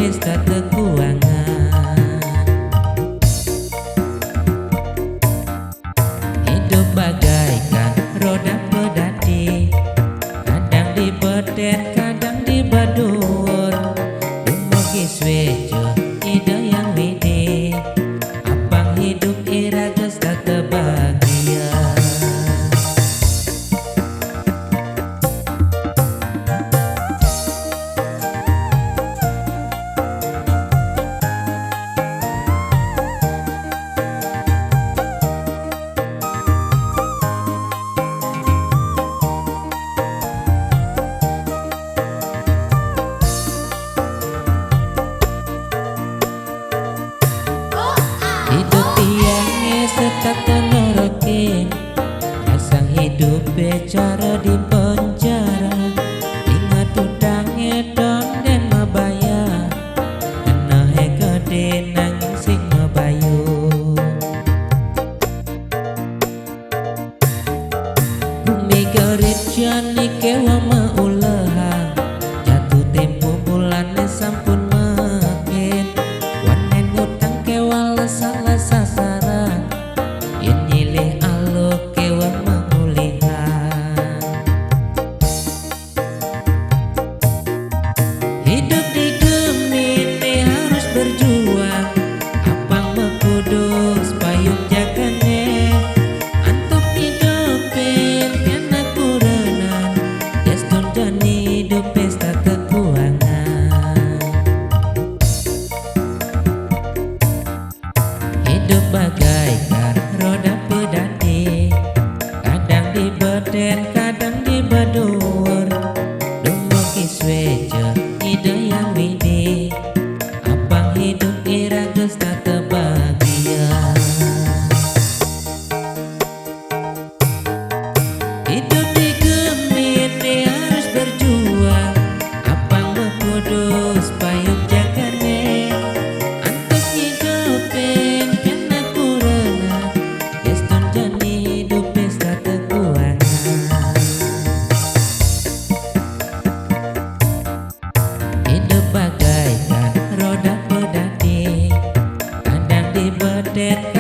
pesta kekuangan. Hidup bagaikan roda pedati, kadang dibedet, kadang dibadur. Dumugi swejo ida yang widi, apang hidup ira geus tak bahagia. Hidup tiangnya setak tenorokin, pasang hidup becara di penjara. Ingat utangnya don dan mabaya, kena gede nanging sing mabayu. Bumi gerit jani kewa mauleha, jatuh tempo bulan sampun makin. Wanen ngutang kewa salah sasaran, yen nyilih alo kewa mengulihan. Hidup di gemini harus berjuang, apang mekudus payung jagane. Antuk hidupin kena kurenan, gestun jani hidup pesta kekuangan. Hidup bagaikan roda pedati, kadang dibedet, kadang dibadur. Dumugi swejo ida yang widi, apang hidup ira geus tak bahagia. Hidup di gemini harus berjuang, apang mekudus payung jagane. Antuk hidupin kena kurenan, gestun jani hidup pesta kekuangan. Hidup bagaikan roda pedati, kadang dibedet,